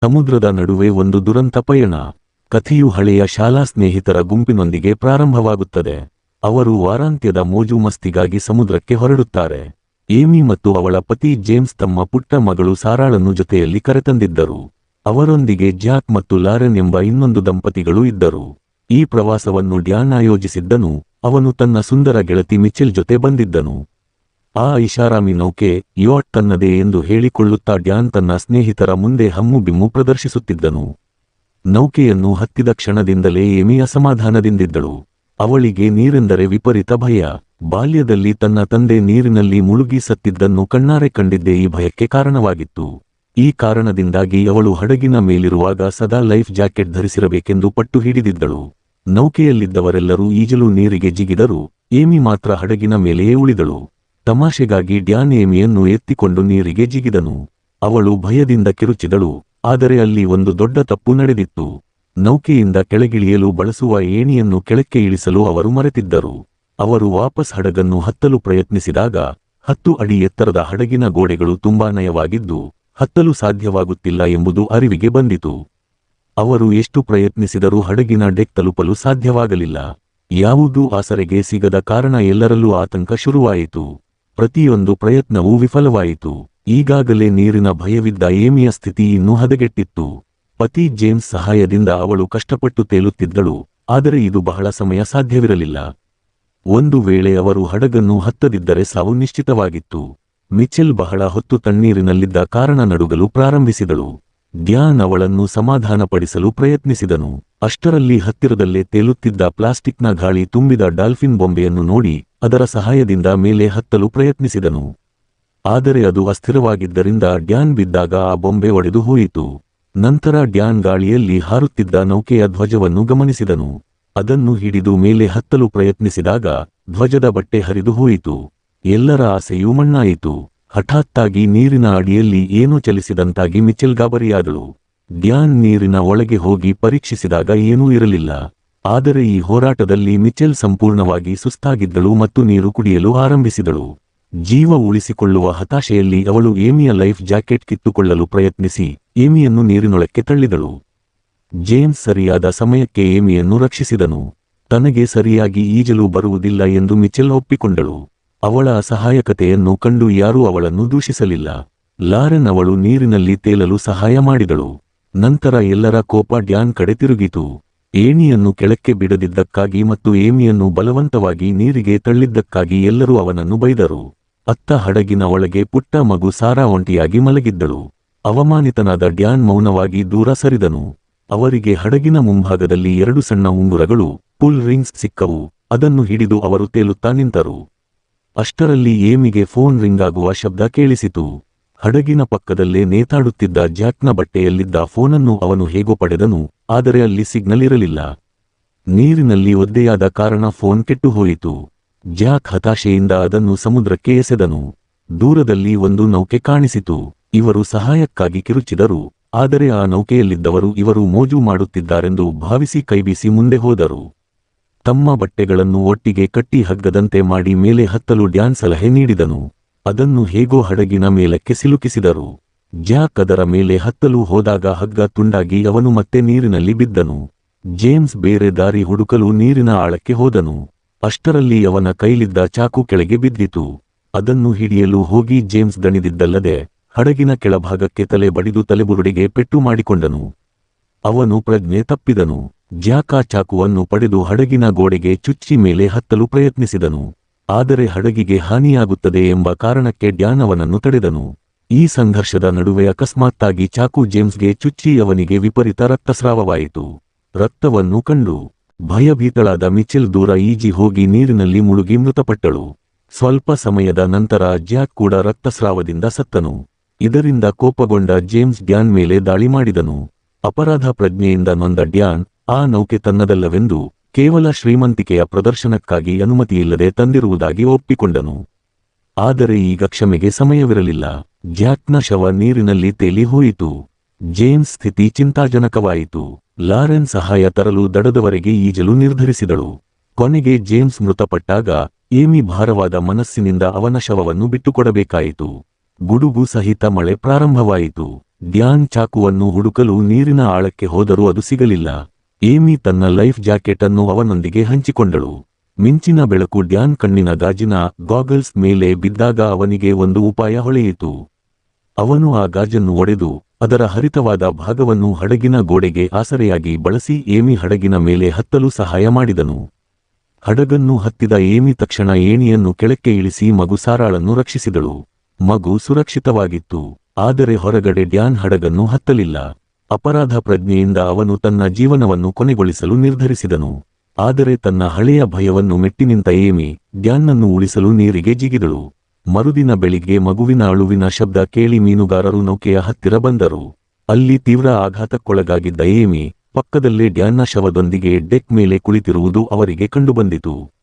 ಸಮುದ್ರದ ನಡುವೆ ಒಂದು ದುರಂತ ಪಯಣ. ಕಥೆಯು ಹಳೆಯ ಶಾಲಾ ಸ್ನೇಹಿತರ ಗುಂಪಿನೊಂದಿಗೆ ಪ್ರಾರಂಭವಾಗುತ್ತದೆ. ಅವರು ವಾರಾಂತ್ಯದ ಮೋಜು ಮಸ್ತಿಗಾಗಿ ಸಮುದ್ರಕ್ಕೆ ಹೊರಡುತ್ತಾರೆ. ಏಮಿ ಮತ್ತು ಅವಳ ಪತಿ ಜೇಮ್ಸ್ ತಮ್ಮ ಪುಟ್ಟ ಮಗಳು ಸಾರಾಳನ್ನು ಜೊತೆಯಲ್ಲಿ ಕರೆತಂದಿದ್ದರು. ಅವರೊಂದಿಗೆ ಜಾಕ್ ಮತ್ತು ಲಾರೆನ್ ಎಂಬ ಇನ್ನೊಂದು ದಂಪತಿಗಳು ಇದ್ದರು. ಈ ಪ್ರವಾಸವನ್ನು ಡ್ಯಾನ್ ಆಯೋಜಿಸಿದ್ದನು. ಅವನು ತನ್ನ ಸುಂದರ ಗೆಳತಿ ಮಿಚೆಲ್ ಜೊತೆ ಬಂದಿದ್ದನು. ಆ ಐಷಾರಾಮಿ ನೌಕೆ ಯಾಟ್ ತನ್ನದೇ ಎಂದು ಹೇಳಿಕೊಳ್ಳುತ್ತಾ ಡ್ಯಾನ್ ತನ್ನ ಸ್ನೇಹಿತರ ಮುಂದೆ ಹಮ್ಮು ಬಿಮ್ಮು ಪ್ರದರ್ಶಿಸುತ್ತಿದ್ದನು. ನೌಕೆಯನ್ನು ಹತ್ತಿದ ಕ್ಷಣದಿಂದಲೇ ಏಮಿ ಅಸಮಾಧಾನದಿಂದಿದ್ದಳು. ಅವಳಿಗೆ ನೀರೆಂದರೆ ವಿಪರೀತ ಭಯ. ಬಾಲ್ಯದಲ್ಲಿ ತನ್ನ ತಂದೆ ನೀರಿನಲ್ಲಿ ಮುಳುಗಿ ಸತ್ತಿದ್ದನ್ನು ಕಣ್ಣಾರೆ ಕಂಡಿದ್ದೇ ಈ ಭಯಕ್ಕೆ ಕಾರಣವಾಗಿತ್ತು. ಈ ಕಾರಣದಿಂದಾಗಿ ಅವಳು ಹಡಗಿನ ಮೇಲಿರುವಾಗ ಸದಾ ಲೈಫ್ ಜಾಕೆಟ್ ಧರಿಸಿರಬೇಕೆಂದು ಪಟ್ಟು ಹಿಡಿದಿದ್ದಳು. ನೌಕೆಯಲ್ಲಿದ್ದವರೆಲ್ಲರೂ ಈಜಲು ನೀರಿಗೆ ಜಿಗಿದರು. ಏಮಿ ಮಾತ್ರ ಹಡಗಿನ ಮೇಲೆಯೇ ಉಳಿದಳು. ತಮಾಷೆಗಾಗಿ ಡ್ಯಾನ್ ಏಮಿಯನ್ನು ಎತ್ತಿಕೊಂಡು ನೀರಿಗೆ ಜಿಗಿದನು. ಅವಳು ಭಯದಿಂದ ಕಿರುಚಿದಳು. ಆದರೆ ಅಲ್ಲಿ ಒಂದು ದೊಡ್ಡ ತಪ್ಪು ನಡೆದಿತ್ತು. ನೌಕೆಯಿಂದ ಕೆಳಗಿಳಿಯಲು ಬಳಸುವ ಏಣಿಯನ್ನು ಕೆಳಕ್ಕೆ ಇಳಿಸಲು ಅವರು ಮರೆತಿದ್ದರು. ಅವರು ವಾಪಸ್ ಹಡಗನ್ನು ಹತ್ತಲು ಪ್ರಯತ್ನಿಸಿದಾಗ 10 ಅಡಿ ಎತ್ತರದ ಹಡಗಿನ ಗೋಡೆಗಳು ತುಂಬಾ ನಯವಾಗಿದ್ದು ಹತ್ತಲು ಸಾಧ್ಯವಾಗುತ್ತಿಲ್ಲ ಎಂಬುದು ಅರಿವಿಗೆ ಬಂದಿತು. ಅವರು ಎಷ್ಟು ಪ್ರಯತ್ನಿಸಿದರೂ ಹಡಗಿನ ಡೆಕ್ ತಲುಪಲು ಸಾಧ್ಯವಾಗಲಿಲ್ಲ. ಯಾವುದೂ ಆಸರೆಗೆ ಸಿಗದ ಕಾರಣ ಎಲ್ಲರಲ್ಲೂ ಆತಂಕ ಶುರುವಾಯಿತು. ಪ್ರತಿಯೊಂದು ಪ್ರಯತ್ನವೂ ವಿಫಲವಾಯಿತು. ಈಗಾಗಲೇ ನೀರಿನ ಭಯವಿದ್ದ ಏಮಿಯ ಸ್ಥಿತಿ ಇನ್ನೂ ಹದಗೆಟ್ಟಿತ್ತು. ಪತಿ ಜೇಮ್ಸ್ ಸಹಾಯದಿಂದ ಅವಳು ಕಷ್ಟಪಟ್ಟು ತೇಲುತ್ತಿದ್ದಳು. ಆದರೆ ಇದು ಬಹಳ ಸಮಯ ಸಾಧ್ಯವಿರಲಿಲ್ಲ. ಒಂದು ವೇಳೆ ಅವರು ಹಡಗನ್ನು ಹತ್ತದಿದ್ದರೆ ಸಾವು ನಿಶ್ಚಿತವಾಗಿತ್ತು. ಮಿಚೆಲ್ ಬಹಳ ಹೊತ್ತು ತಣ್ಣೀರಿನಲ್ಲಿದ್ದ ಕಾರಣ ನಡುಗಲು ಪ್ರಾರಂಭಿಸಿದಳು. ಡ್ಯಾನ್ ಅವಳನ್ನು ಸಮಾಧಾನಪಡಿಸಲು ಪ್ರಯತ್ನಿಸಿದನು. ಅಷ್ಟರಲ್ಲಿ ಹತ್ತಿರದಲ್ಲೇ ತೇಲುತ್ತಿದ್ದ ಪ್ಲಾಸ್ಟಿಕ್ನ ಗಾಳಿ ತುಂಬಿದ ಡಾಲ್ಫಿನ್ ಬೊಂಬೆಯನ್ನು ನೋಡಿ ಅದರ ಸಹಾಯದಿಂದ ಮೇಲೆ ಹತ್ತಲು ಪ್ರಯತ್ನಿಸಿದನು. ಆದರೆ ಅದು ಅಸ್ಥಿರವಾಗಿದ್ದರಿಂದ ಡ್ಯಾನ್ ಬಿದ್ದಾಗ ಆ ಬೊಂಬೆ ಒಡೆದು ಹೋಯಿತು. ನಂತರ ಡ್ಯಾನ್ ಗಾಳಿಯಲ್ಲಿ ಹಾರುತ್ತಿದ್ದ ನೌಕೆಯ ಧ್ವಜವನ್ನು ಗಮನಿಸಿದನು. ಅದನ್ನು ಹಿಡಿದು ಮೇಲೆ ಹತ್ತಲು ಪ್ರಯತ್ನಿಸಿದಾಗ ಧ್ವಜದ ಬಟ್ಟೆ ಹರಿದು ಹೋಯಿತು. ಎಲ್ಲರ ಆಸೆಯೂ ಮಣ್ಣಾಯಿತು. ಹಠಾತ್ತಾಗಿ ನೀರಿನ ಅಡಿಯಲ್ಲಿ ಏನೋ ಚಲಿಸಿದಂತಾಗಿ ಮಿಚೆಲ್ ಗಾಬರಿಯಾದಳು. ಡ್ಯಾನ್ ನೀರಿನ ಒಳಗೆ ಹೋಗಿ ಪರೀಕ್ಷಿಸಿದಾಗ ಏನೂ ಇರಲಿಲ್ಲ. ಆದರೆ ಈ ಹೋರಾಟದಲ್ಲಿ ಮಿಚೆಲ್ ಸಂಪೂರ್ಣವಾಗಿ ಸುಸ್ತಾಗಿದ್ದಳು ಮತ್ತು ನೀರು ಕುಡಿಯಲು ಆರಂಭಿಸಿದಳು. ಜೀವ ಉಳಿಸಿಕೊಳ್ಳುವ ಹತಾಶೆಯಲ್ಲಿ ಅವಳು ಏಮಿಯ ಲೈಫ್ ಜಾಕೆಟ್ ಕಿತ್ತುಕೊಳ್ಳಲು ಪ್ರಯತ್ನಿಸಿ ಏಮಿಯನ್ನು ನೀರಿನೊಳಕ್ಕೆ ತಳ್ಳಿದಳು. ಜೇಮ್ಸ್ ಸರಿಯಾದ ಸಮಯಕ್ಕೆ ಏಮಿಯನ್ನು ರಕ್ಷಿಸಿದನು. ತನಗೆ ಸರಿಯಾಗಿ ಈಜಲು ಬರುವುದಿಲ್ಲ ಎಂದು ಮಿಚೆಲ್ ಒಪ್ಪಿಕೊಂಡಳು. ಅವಳ ಅಸಹಾಯಕತೆಯನ್ನು ಕಂಡು ಯಾರೂ ಅವಳನ್ನು ದೂಷಿಸಲಿಲ್ಲ. ಲಾರೆನ್ ಅವಳು ನೀರಿನಲ್ಲಿ ತೇಲಲು ಸಹಾಯ ಮಾಡಿದಳು. ನಂತರ ಎಲ್ಲರ ಕೋಪ ಡ್ಯಾನ್ ಕಡೆ ತಿರುಗಿತು. ಏಣಿಯನ್ನು ಕೆಳಕ್ಕೆ ಬಿಡದಿದ್ದಕ್ಕಾಗಿ ಮತ್ತು ಏಮಿಯನ್ನು ಬಲವಂತವಾಗಿ ನೀರಿಗೆ ತಳ್ಳಿದ್ದಕ್ಕಾಗಿ ಎಲ್ಲರೂ ಅವನನ್ನು ಬೈದರು. ಅತ್ತ ಹಡಗಿನ ಒಳಗೆ ಪುಟ್ಟ ಮಗು ಸಾರಾ ಒಂಟಿಯಾಗಿ ಮಲಗಿದ್ದಳು. ಅವಮಾನಿತನಾದ ಡ್ಯಾನ್ ಮೌನವಾಗಿ ದೂರ ಸರಿದನು. ಅವರಿಗೆ ಹಡಗಿನ ಮುಂಭಾಗದಲ್ಲಿ 2 ಸಣ್ಣ ಉಂಗುರಗಳು ಪುಲ್ ರಿಂಗ್ಸ್ ಸಿಕ್ಕವು. ಅದನ್ನು ಹಿಡಿದು ಅವರು ತೇಲುತ್ತಾ ನಿಂತರು. ಅಷ್ಟರಲ್ಲಿ ಏಮಿಗೆ ಫೋನ್ ರಿಂಗ್ ಆಗುವ ಶಬ್ದ ಕೇಳಿಸಿತು. ಹಡಗಿನ ಪಕ್ಕದಲ್ಲೇ ನೇತಾಡುತ್ತಿದ್ದ ಜಾಕ್ನ ಬಟ್ಟೆಯಲ್ಲಿದ್ದ ಫೋನನ್ನು ಅವನು ಹೇಗೋ ಪಡೆದನು. ಆದರೆ ಅಲ್ಲಿ ಸಿಗ್ನಲ್ ಇರಲಿಲ್ಲ. ನೀರಿನಲ್ಲಿ ಒದ್ದೆಯಾದ ಕಾರಣ ಫೋನ್ ಕೆಟ್ಟು ಹೋಯಿತು. ಜಾಕ್ ಹತಾಶೆಯಿಂದ ಅದನ್ನು ಸಮುದ್ರಕ್ಕೆ ಎಸೆದನು. ದೂರದಲ್ಲಿ ಒಂದು ನೌಕೆ ಕಾಣಿಸಿತು. ಇವರು ಸಹಾಯಕ್ಕಾಗಿ ಕಿರುಚಿದರು. ಆದರೆ ಆ ನೌಕೆಯಲ್ಲಿದ್ದವರು ಇವರು ಮೋಜು ಮಾಡುತ್ತಿದ್ದಾರೆಂದು ಭಾವಿಸಿ ಕೈಬೀಸಿ ಮುಂದೆ ಹೋದರು. ತಮ್ಮ ಬಟ್ಟೆಗಳನ್ನು ಒಟ್ಟಿಗೆ ಕಟ್ಟಿ ಹಗ್ಗದಂತೆ ಮಾಡಿ ಮೇಲೆ ಹತ್ತಲು ಡ್ಯಾನ್ ಸಲಹೆ ನೀಡಿದನು. ಅದನ್ನು ಹೇಗೋ ಹಡಗಿನ ಮೇಲಕ್ಕೆ ಸಿಲುಕಿಸಿದರು. ಜಾಕ್ ಅದರ ಮೇಲೆ ಹತ್ತಲು ಹೋದಾಗ ಹಗ್ಗ ತುಂಡಾಗಿ ಅವನು ಮತ್ತೆ ನೀರಿನಲ್ಲಿ ಬಿದ್ದನು. ಜೇಮ್ಸ್ ಬೇರೆ ದಾರಿ ಹುಡುಕಲು ನೀರಿನ ಆಳಕ್ಕೆ ಹೋದನು. ಅಷ್ಟರಲ್ಲಿ ಅವನ ಕೈಲಿದ್ದ ಚಾಕು ಕೆಳಗೆ ಬಿದ್ದಿತು. ಅದನ್ನು ಹಿಡಿಯಲು ಹೋಗಿ ಜೇಮ್ಸ್ ದಣಿದಿದ್ದಲ್ಲದೆ ಹಡಗಿನ ಕೆಳಭಾಗಕ್ಕೆ ತಲೆ ಬಡಿದು ತಲೆಬುರುಡೆಗೆ ಪೆಟ್ಟು ಮಾಡಿಕೊಂಡನು. ಅವನು ಪ್ರಜ್ಞೆ ತಪ್ಪಿದನು. ಜಾಕ್ ಆ ಚಾಕುವನ್ನು ಪಡೆದು ಹಡಗಿನ ಗೋಡೆಗೆ ಚುಚ್ಚಿ ಮೇಲೆ ಹತ್ತಲು ಪ್ರಯತ್ನಿಸಿದನು. ಆದರೆ ಹಡಗಿಗೆ ಹಾನಿಯಾಗುತ್ತದೆ ಎಂಬ ಕಾರಣಕ್ಕೆ ಡ್ಯಾನ್ ಅವನನ್ನು ತಡೆದನು. ಈ ಸಂಘರ್ಷದ ನಡುವೆ ಅಕಸ್ಮಾತ್ತಾಗಿ ಚಾಕು ಜೇಮ್ಸ್ಗೆ ಚುಚ್ಚಿ ಅವನಿಗೆ ವಿಪರೀತ ರಕ್ತಸ್ರಾವವಾಯಿತು. ರಕ್ತವನ್ನು ಕಂಡು ಭಯಭೀತಳಾದ ಮಿಚೆಲ್ ದೂರ ಈಜಿ ಹೋಗಿ ನೀರಿನಲ್ಲಿ ಮುಳುಗಿ ಮೃತಪಟ್ಟಳು. ಸ್ವಲ್ಪ ಸಮಯದ ನಂತರ ಜಾಕ್ ಕೂಡ ರಕ್ತಸ್ರಾವದಿಂದ ಸತ್ತನು. ಇದರಿಂದ ಕೋಪಗೊಂಡ ಜೇಮ್ಸ್ ಡ್ಯಾನ್ ಮೇಲೆ ದಾಳಿ ಮಾಡಿದನು. ಅಪರಾಧ ಪ್ರಜ್ಞೆಯಿಂದ ನೊಂದ ಡ್ಯಾನ್ ಆ ನೌಕೆ ತನ್ನದಲ್ಲವೆಂದು ಕೇವಲ ಶ್ರೀಮಂತಿಕೆಯ ಪ್ರದರ್ಶನಕ್ಕಾಗಿ ಅನುಮತಿಯಿಲ್ಲದೆ ತಂದಿರುವುದಾಗಿ ಒಪ್ಪಿಕೊಂಡನು. ಆದರೆ ಈಗ ಕ್ಷಮೆಗೆ ಸಮಯವಿರಲಿಲ್ಲ. ಜಾಕ್ನ ಶವ ನೀರಿನಲ್ಲಿ ತೇಲಿ ಹೋಯಿತು. ಜೇಮ್ಸ್ ಸ್ಥಿತಿ ಚಿಂತಾಜನಕವಾಯಿತು. ಲಾರೆನ್ ಸಹಾಯ ತರಲು ದಡದವರೆಗೆ ಈಜಲು ನಿರ್ಧರಿಸಿದಳು. ಕೊನೆಗೆ ಜೇಮ್ಸ್ ಮೃತಪಟ್ಟಾಗ ಏಮಿ ಭಾರವಾದ ಮನಸ್ಸಿನಿಂದ ಅವನ ಶವವನ್ನು ಬಿಟ್ಟುಕೊಡಬೇಕಾಯಿತು. ಗುಡುಗು ಸಹಿತ ಮಳೆ ಪ್ರಾರಂಭವಾಯಿತು. ಡ್ಯಾನ್ ಚಾಕುವನ್ನು ಹುಡುಕಲು ನೀರಿನ ಆಳಕ್ಕೆ ಹೋದರೂ ಅದು ಸಿಗಲಿಲ್ಲ. ಏಮಿ ತನ್ನ ಲೈಫ್ ಜಾಕೆಟ್ ಅನ್ನು ಅವನೊಂದಿಗೆ ಹಂಚಿಕೊಂಡಳು. ಮಿಂಚಿನ ಬೆಳಕು ಡ್ಯಾನ್ ಕಣ್ಣಿನ ಗಾಜಿನ ಗಾಗಲ್ಸ್ ಮೇಲೆ ಬಿದ್ದಾಗ ಅವನಿಗೆ ಒಂದು ಉಪಾಯ ಹೊಳೆಯಿತು. ಅವನು ಆ ಗಾಜನ್ನು ಒಡೆದು ಅದರ ಹರಿತವಾದ ಭಾಗವನ್ನು ಹಡಗಿನ ಗೋಡೆಗೆ ಆಸರೆಯಾಗಿ ಬಳಸಿ ಏಮಿ ಹಡಗಿನ ಮೇಲೆ ಹತ್ತಲು ಸಹಾಯ ಮಾಡಿದನು. ಹಡಗನ್ನು ಹತ್ತಿದ ಏಮಿ ತಕ್ಷಣ ಏಣಿಯನ್ನು ಕೆಳಕ್ಕೆ ಇಳಿಸಿ ಮಗು ಸಾರಾಳನ್ನು ರಕ್ಷಿಸಿದಳು. ಮಗು ಸುರಕ್ಷಿತವಾಗಿತ್ತು. ಆದರೆ ಹೊರಗಡೆ ಡ್ಯಾನ್ ಹಡಗನ್ನು ಹತ್ತಲಿಲ್ಲ. ಅಪರಾಧ ಪ್ರಜ್ಞೆಯಿಂದ ಅವನು ತನ್ನ ಜೀವನವನ್ನು ಕೊನೆಗೊಳಿಸಲು ನಿರ್ಧರಿಸಿದನು. ಆದರೆ ತನ್ನ ಹಳೆಯ ಭಯವನ್ನು ಮೆಟ್ಟಿ ನಿಂತ ಏಮಿ ಡ್ಯಾನ್ನನ್ನು ಉಳಿಸಲು ನೀರಿಗೆ ಜಿಗಿದಳು. ಮರುದಿನ ಬೆಳಿಗ್ಗೆ ಮಗುವಿನ ಅಳುವಿನ ಶಬ್ದ ಕೇಳಿ ಮೀನುಗಾರರು ನೌಕೆಯ ಹತ್ತಿರ ಬಂದರು. ಅಲ್ಲಿ ತೀವ್ರ ಆಘಾತಕ್ಕೊಳಗಾಗಿದ್ದ ಏಮಿ ಪಕ್ಕದಲ್ಲೇ ಡ್ಯಾನ್ನ ಶವದೊಂದಿಗೆ ಡೆಕ್ ಮೇಲೆ ಕುಳಿತಿರುವುದು ಅವರಿಗೆ ಕಂಡುಬಂದಿತು.